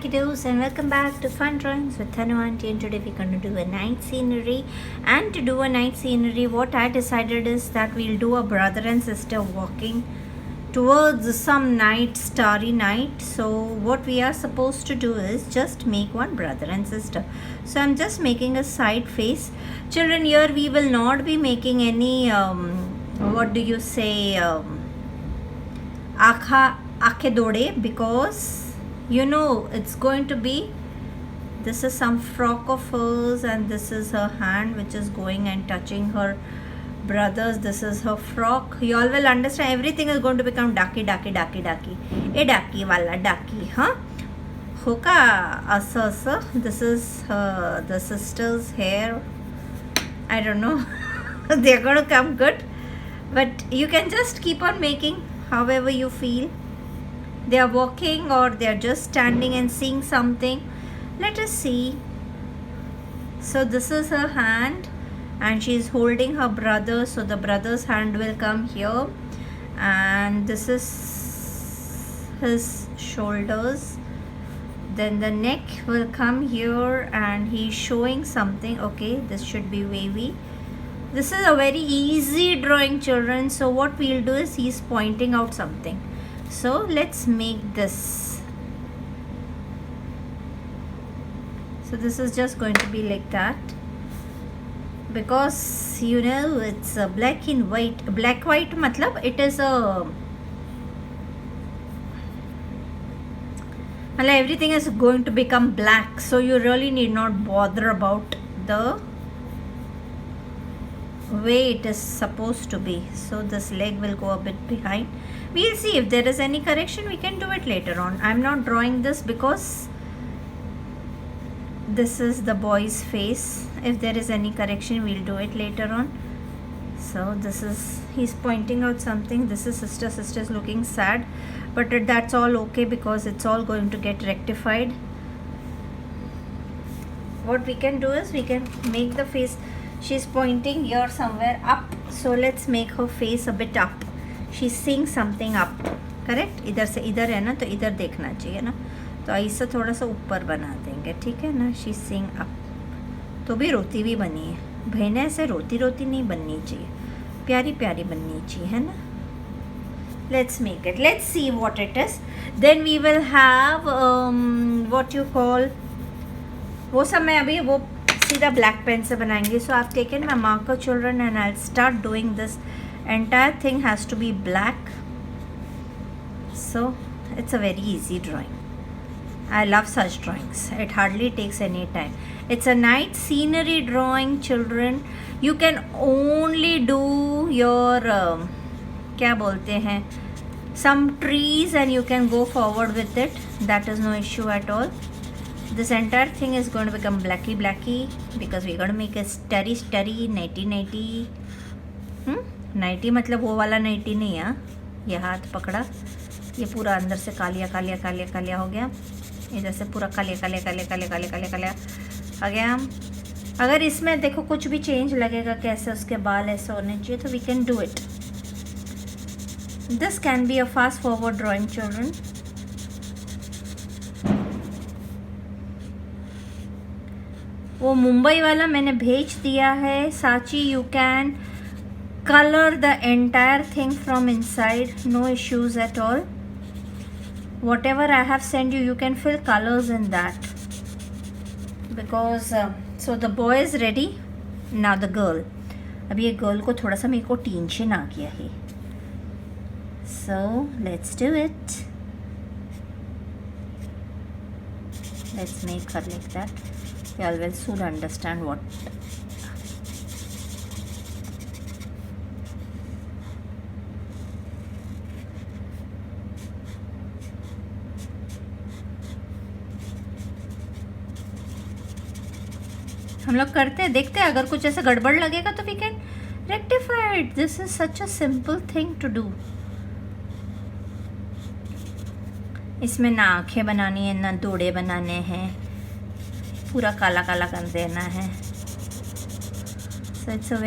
kiddos, and welcome back to Fun Drawings with Thanu Auntie. And today we're going to do a night scenery. And to do a night scenery, what I decided is that we'll do a brother and sister walking towards some night, starry night. So what we are supposed to do is just make one brother and sister. So I'm just making a side face. Children, here we will not be making any what do you say, आंखें दौड़े, because you know it's going to be, this is some frock of hers and this is her hand which is going and touching her brothers. This is her frock. You all will understand, everything is going to become ducky A ducky वाला ducky, huh? होका असं. This is the sister's hair. I don't know. They're going to come good, but you can just keep on making however you feel. They are walking or they are just standing and seeing something. Let us see. So this is her hand and she is holding her brother, so the brother's hand will come here, and this is his shoulders. Then the neck will come here and he's showing something. Okay, this should be wavy. This is a very easy drawing, children. So what we'll do is he's pointing out something. So let's make this. So this is just going to be like that, because you know it's a black and white. Black white matlab it is a, everything is going to become black, so you really need not bother about the way it is supposed to be. So this leg will go a bit behind. We'll see if there is any correction, we can do it later on. I'm not drawing this because this is the boy's face. If there is any correction, we'll do it later on. So this is, he's pointing out something. This is sister is looking sad, but that's all okay because it's all going to get rectified. What we can do is we can make the face, she's pointing here somewhere up, so let's make her face a bit up. She's seeing something up, correct. इधर से इधर है ना, तो इधर देखना चाहिए ना, तो ऐसा थोड़ा सा ऊपर बना देंगे, ठीक है ना. शी सीइंग अप, तो भी रोती भी बनी है. बहनें ऐसे रोती नहीं बननी चाहिए, प्यारी बननी चाहिए, है ना. Let's make it. Let's see what it is. Then we will have what you call, वो सब मैं अभी वो सीधा ब्लैक पेन से बनाएंगे. So I've taken my marker, children, and I'll start doing this. Entire thing has to be black, so it's a very easy drawing. I love such drawings. It hardly takes any time. It's a night scenery drawing, children. You can only do your क्या बोलते हैं, some trees, and you can go forward with it. That is no issue at all. This entire thing is going to become blacky because we're going to make a starry nighty. Nighty मतलब वो वाला nightie नहीं है. ये हाथ पकड़ा, ये पूरा अंदर से कालिया हो गया. इधर से पूरा कालिया आ गया. अगर इसमें देखो कुछ भी चेंज लगेगा, कैसे उसके बाल ऐसे होने चाहिए, तो we can do it. This can be a fast forward drawing, children. वो मुंबई वाला मैंने भेज दिया है. Sachi, you can color the entire thing from inside, no issues at all. Whatever I have sent you, you can fill colors in that, because so the boy is ready. Now the girl, अभी ये girl को थोड़ा सा मेरे को tension आ गया है. So let's do it. Let's make her like that. You all will soon understand what. हम लोग करते हैं, देखते हैं. अगर कुछ ऐसा गड़बड़ लगेगा तो we can rectify it. This is such a simple thing to do. इसमें ना आँखें बनानी है, ना दौड़े बनाने हैं, पूरा काला कर देना है. So it's a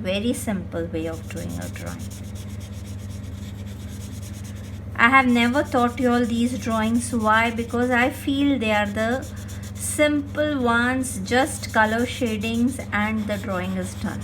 very simple way of doing a drawing. I have never taught you all these drawings. Why? Because I feel they are the simple ones, just color shadings and the drawing is done.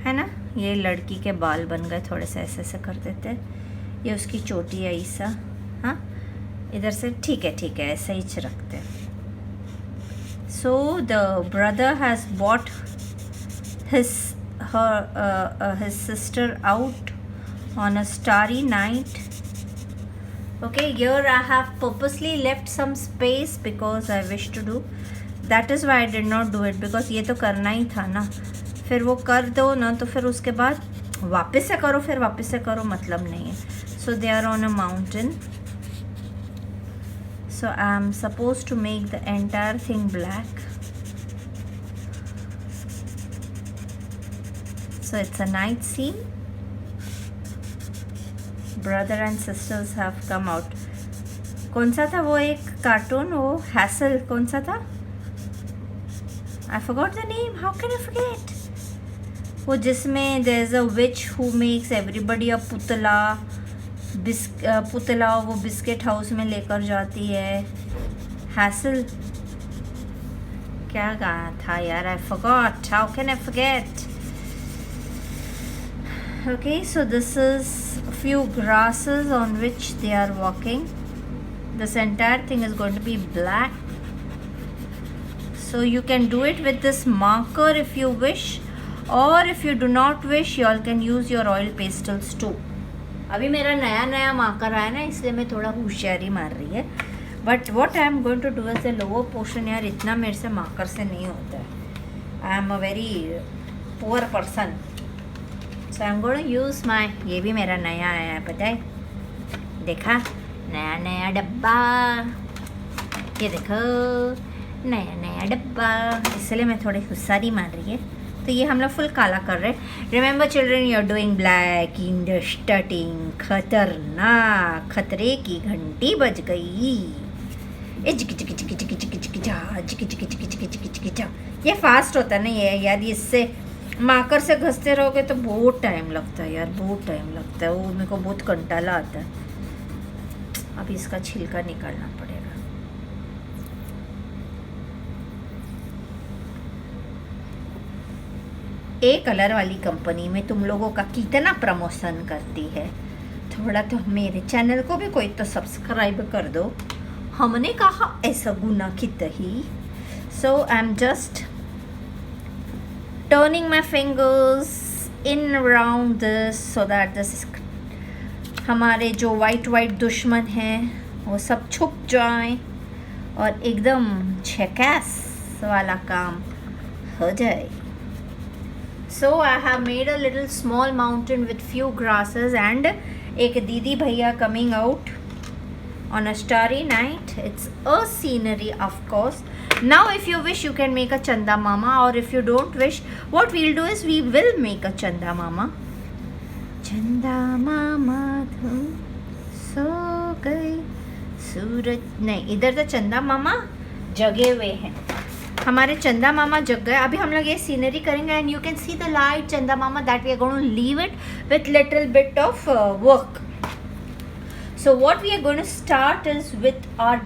है ना? ये लड़की के बाल बन गए, थोड़े से ऐसे ऐसे कर देते हैं। ये उसकी चोटी है ऐसा, हाँ इधर से ठीक है ऐसा ही रखते हैं। So the brother has bought his sister out on a starry night. Okay, here I have purposely left some space because I wish to do. That is why I did not do it, because ये तो करना ही था ना। फिर वो कर दो ना तो फिर उसके बाद वापस से करो, फिर वापस से करो, मतलब नहीं है। So they are on a mountain. So I am supposed to make the entire thing black. So it's a night scene. Brother and sisters have come out. कौन सा था वो एक कार्टून, वो हैसल कौन सा था? I forgot the name. How can I forget? वो जिसमें there is a witch who makes everybody a पुतला, पुतला वो बिस्किट हाउस में लेकर जाती है। हैसल क्या गाना था यार? I forgot. How can I forget? Okay, so this is a few grasses on which they are walking. This entire thing is going to be black. So you can do it with this marker if you wish, or if you do not wish, you all can use your oil pastels too. अभी मेरा नया marker आया ना, इसलिए मैं थोड़ा होशियारी मार रही है। But what I am going to do is the lower portion, यार इतना मेरे से मार्कर से नहीं होता है। I am a very poor person. So I am going to use my, ये भी मेरा नया आया है पता है, देखा नया डब्बा, ये देखो नया डब्बा, इसलिए मैं थोड़ी होशियारी मार रही है। तो ये हम लोग फुल काला कर रहे हैं। Remember children, you are doing black in the starting. खतरनाक, खतरे की घंटी बज गई। ये फास्ट होता है ना ये यार, इससे मार्कर से घसते रहोगे तो बहुत टाइम लगता है यार, बहुत टाइम लगता है। वो मेरे को बहुत कंटाला आता है। अभी इसका छिलका निकालना पड़ेगा। ए कलर वाली कंपनी में तुम लोगों का कितना प्रमोशन करती है। थोड़ा तो मेरे चैनल को भी कोई तो सब्सक्राइब कर दो। हमने कहा ऐसा गुना की तही। So I am just turning my fingers in around this so that this हमारे जो वाइट दुश्मन हैं वो सब छुप जाएं और एकदम झकास वाला काम हो जाए। So I have made a little small mountain with few grasses and एक दीदी भैया coming out on a starry night. It's a scenery of course. Now if you wish you can make a chanda mama, or if you don't wish, what we'll do is we will make a chanda mama. चंदा मामा तुम सो गए सूरज, नहीं इधर तो चंदा मामा जगे हुए हैं। हमारे चंदा मामा जग गए। अभी हम लोग ये सीनरी करेंगे and you can see the light चंदा मामा that we are going to leave it with little bit of work. So what we are going to start is with our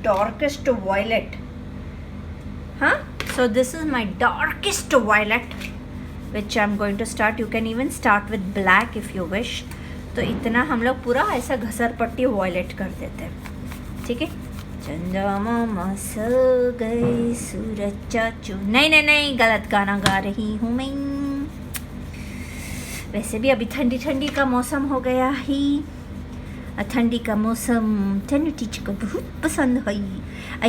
darkest violet. हाँ, so this is my darkest violet which I'm going to start. You can even start with black if you wish. तो इतना हम लोग पूरा ऐसा घसर पट्टी violet कर देते हैं, ठीक है। चंदा मामा सो गए सूरज चाचू, नहीं गलत गाना गा रही हूँ मैं। वैसे भी अभी ठंडी का मौसम हो गया ही। ठंडी का मौसम ठंडी टीचर को बहुत पसंद है।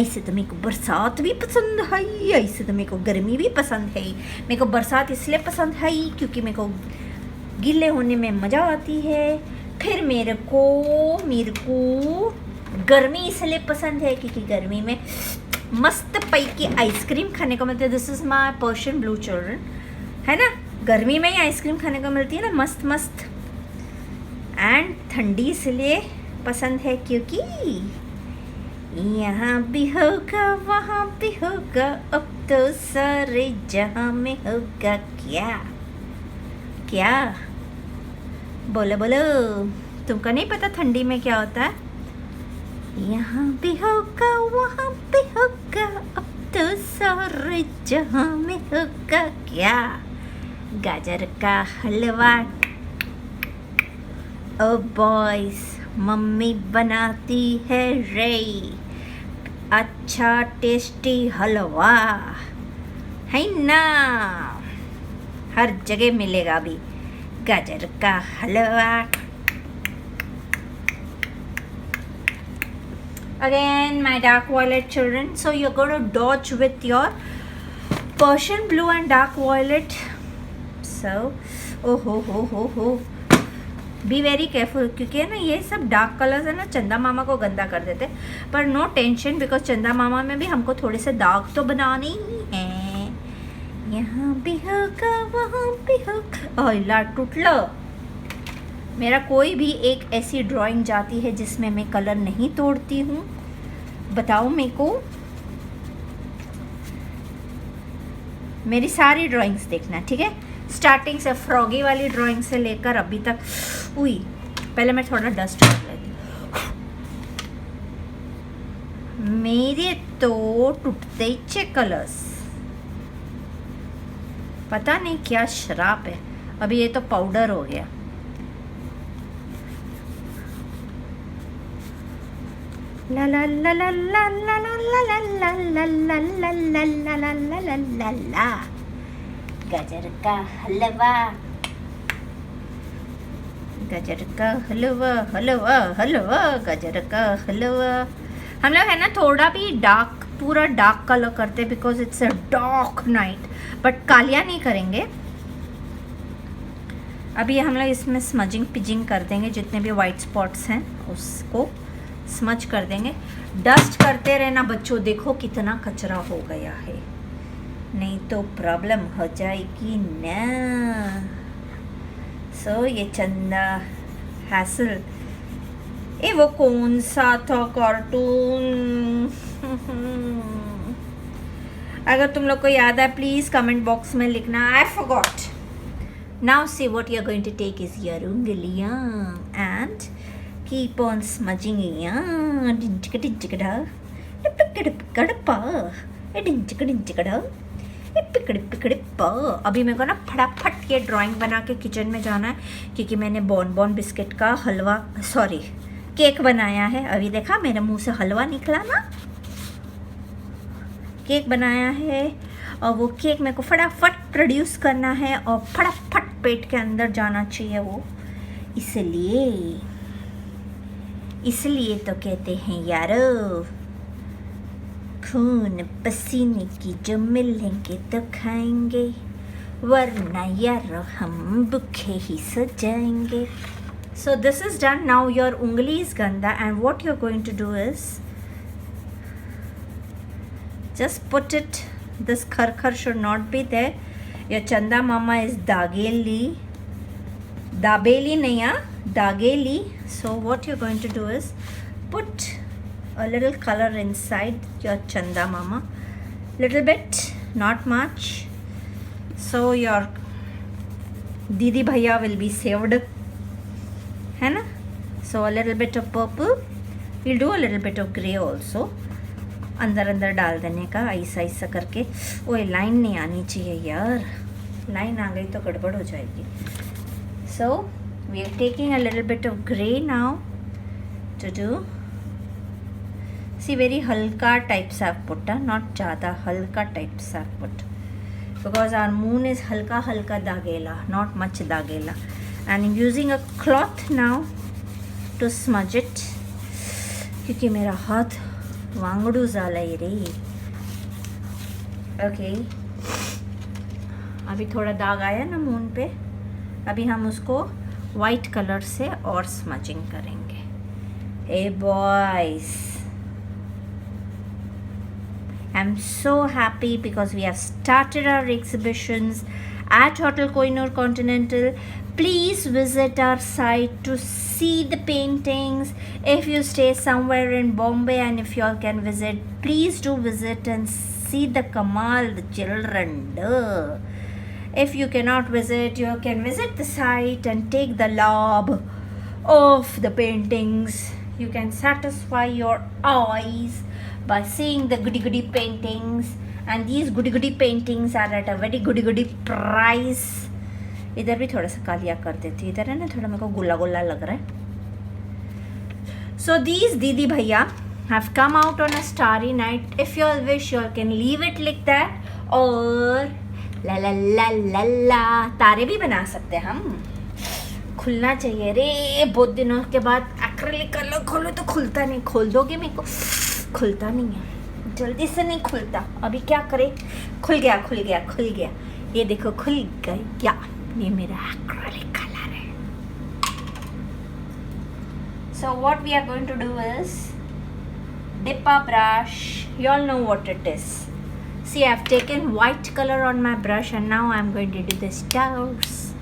ऐसे तो मेरे को बरसात भी पसंद है, ऐसे तो मेरे को गर्मी भी पसंद है। मेरे को बरसात इसलिए पसंद है क्योंकि मेरे को गीले होने में मज़ा आती है। फिर मेरे को गर्मी इसलिए पसंद है क्योंकि गर्मी में मस्त पई की आइसक्रीम खाने को मिलती है। This is my Persian blue children, है ना। गर्मी में ही आइसक्रीम खाने को मिलती है ना, मस्त। एंड ठंडी इसलिए पसंद है क्योंकि यहाँ भी होगा वहाँ भी होगा, अब तो सारे जहाँ में होगा क्या। क्या? बोलो बोलो, तुमको नहीं पता ठंडी में क्या होता है? यहाँ भी होगा वहाँ भी होगा, अब तो सारे जहाँ में होगा क्या? गाजर का हलवा। ओ बॉयज, मम्मी बनाती है रे अच्छा टेस्टी हलवा, है ना? हर जगह मिलेगा अभी गाजर का हलवा। Again, my dark violet children. So you're going to dodge with your Persian blue and dark violet. So, हो. Be very careful, क्योंकि है ना ये सब डार्क कलर्स है ना चंदा मामा को गंदा कर देते, पर नो टेंशन बिकॉज चंदा मामा में भी हमको थोड़े से दाग तो बनाने ही हैं। यहाँ भी होगा वहाँ भी होगा। ओला टूट लो। मेरा कोई भी एक ऐसी ड्राइंग जाती है जिसमें मैं कलर नहीं तोड़ती हूँ, बताओ मेरे को। मेरी सारी ड्राइंग्स देखना, ठीक है? स्टार्टिंग से फ्रॉगी वाली ड्राइंग से लेकर अभी तक। उई, पहले मैं थोड़ा डस्ट कर लेती हूँ। मेरे तो टूटते ही कलर्स, पता नहीं क्या शराब है। अभी ये तो पाउडर हो गया। ला ला ला ला ला ला ला ला ला ला ला ला ला ला ला ला ला ला ला। गाजर का हलवा, गाजर का हलवा, हलवा हलवा, गाजर का हलवा। हम लोग है ना थोड़ा भी डार्क, पूरा डार्क कलर करते because it's a dark night, but कालिया नहीं करेंगे। अभी हम लोग इसमें स्मजिंग पिजिंग कर देंगे, जितने भी वाइट स्पॉट्स हैं उसको स्मच कर देंगे। डस्ट करते रहना बच्चों, देखो कितना कचरा हो गया है, नहीं तो प्रॉब्लम हो जाएगी ना। सो ये चंदा हैसल, ये वो कौन सा था कार्टून? अगर तुम लोग को याद है प्लीज कमेंट बॉक्स में लिखना। I forgot. Now see what you are going to take is your उंगलियां एंड keep on smudging अभी मेरे को ना फटाफट ये ड्राइंग बना के किचन में जाना है, क्योंकि मैंने बॉन बिस्किट का हलवा, सॉरी केक बनाया है। अभी देखा मेरे मुंह से हलवा निकला ना, केक बनाया है और वो केक मेरे को फटाफट प्रोड्यूस करना है और फटाफट पेट के अंदर जाना चाहिए वो। इसलिए तो कहते हैं यारो, खून पसीने की जो मिलेंगे तो खाएंगे, वरना यारो हम भूखे ही सो जाएंगे। So this is done. Now your उंगली इज गंदा and what you are going to do is just put it, this खरखर should not be there. Your चंदा मामा इज दागेली नहीं, dageli. So what you're going to do is put a little color inside your chanda mama, little bit, not much, so your didi bhaiya will be saved, है ना? So a little bit of purple, we'll do a little bit of grey also, अंदर डाल देने का ऐसा करके। ओए line नहीं आनी चाहिए यार, लाइन आ गई तो गड़बड़ हो जाएगी। So we are taking a little bit of grey now to do. See, very halka types I've put, not ज़्यादा, halka types I've put, because our moon is halka dagela, not much dagela. And I'm using a cloth now to smudge it, क्योंकि मेरा हाथ वांगड़ू ज़ाला ही रही। Okay, अभी थोड़ा दाग आया ना मून पे, अभी हम उसको वाइट कलर से और स्मचिंग करेंगे। ए boys, I'm so happy because we have started our exhibitions at Hotel Kohinoor Continental. Please visit our site to see the paintings. If you stay somewhere in Bombay and if you all can visit, please do visit and see the Kamal, the children. If you cannot visit, you can visit the site and take the lob of the paintings. You can satisfy your eyes by seeing the goody goody paintings, and these goody goody paintings are at a very goody goody price. इधर भी थोड़ा सा कालिया कर देती, इधर है ना थोड़ा मेरे को गुल्ला गुल्ला लग रहा है. So these दीदी भैया have come out on a starry night. If you all wish, you all can leave it like that, और ला ला ला ला ला तारे भी बना सकते हैं हम. खुलना चाहिए रे, बहुत दिनों के बाद एक्रेलिक कलर खोलो तो खुलता नहीं. खोल दोगे मेरे को? खुलता नहीं है, जल्दी से नहीं खुलता. अभी क्या करें? खुल गया खुल गया खुल गया. ये देखो खुल गया. ये मेरा एक्रेलिक कलर है. So what we are going to do is dip our brush. You all know what it is. See, I have taken white color on my brush and now I am going to do the stars.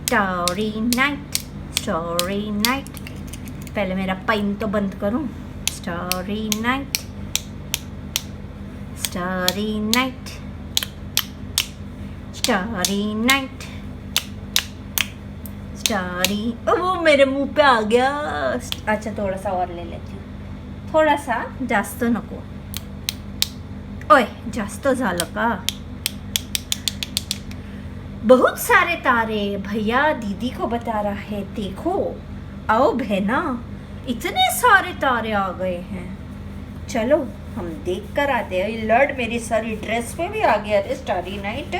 Starry night, starry night. पहले मेरा pen तो बंद करूं. Starry night, starry night, starry night, starry. वो मेरे मुंह पे आ गया. अच्छा थोड़ा सा और ले लेती हूँ. थोड़ा सा, जास्त नको. ओए जास्त झालं का? बहुत सारे तारे. भैया दीदी को बता रहा है, देखो आओ बहना, इतने सारे तारे आ गए हैं. चलो हम देख कर आते हैं. लड़ मेरी सारी ड्रेस पे भी आ गया रे स्टारी नाइट.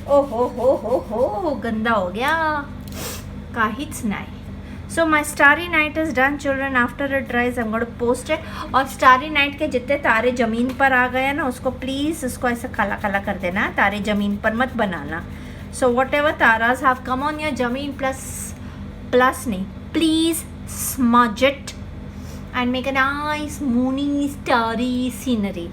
ओ हो गंदा हो गया. काहीच नाही. So my starry night is done children. After it dries I'm going to post it. और starry night के जितने तारे ज़मीन पर आ गए ना, उसको प्लीज़ इसको ऐसे काला काला कर देना. तारे ज़मीन पर मत बनाना. So whatever taras have come on your ज़मीन plus नहीं, please smudge it and make a nice moony starry scenery.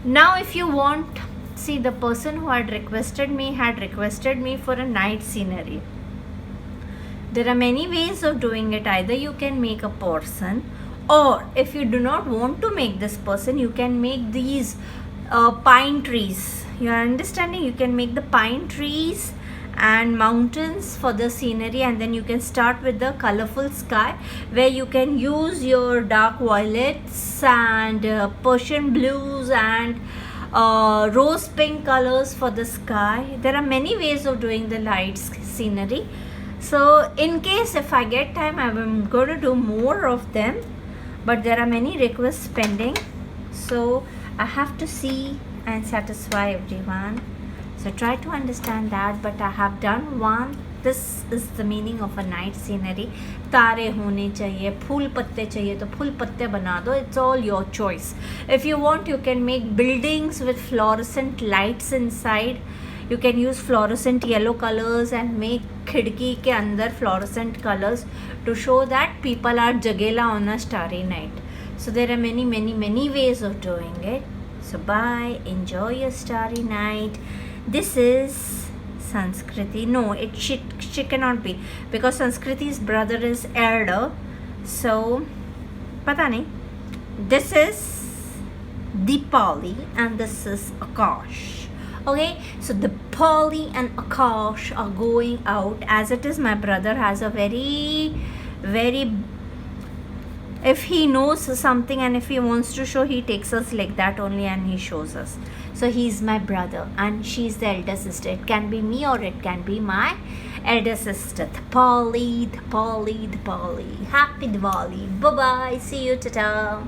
Now if you want, see, the person who had requested me for a night scenery. There are many ways of doing it. Either you can make a person, or if you do not want to make this person, you can make these pine trees. You are understanding? You can make the pine trees and mountains for the scenery, and then you can start with the colorful sky, where you can use your dark violets and Persian blues and rose pink colors for the sky. There are many ways of doing the light scenery. So in case if I get time, I am going to do more of them, but there are many requests pending, so I have to see and satisfy everyone. So try to understand that, but I have done one. This is the meaning of a night scenery. तारे होने चाहिए, फूल पत्ते चाहिए तो फूल पत्ते बना दो. It's all your choice. If you want, you can make buildings with fluorescent lights inside. You can use fluorescent yellow colors and make खिड़की के अंदर fluorescent colors to show that people are jagela on a starry night. So there are many ways of doing it. So bye, enjoy your starry night. This is Sanskriti. No, she cannot be, because Sanskriti's brother is elder. So pata nahi. This is Deepali and this is Akash. Okay, so the Polly and Akash are going out. As it is, my brother has a very if he knows something and if he wants to show, he takes us like that only and he shows us. So he's my brother and she's the elder sister. It can be me or it can be my elder sister. The Polly. Happy Diwali. Bye bye. See you. Ta-ta.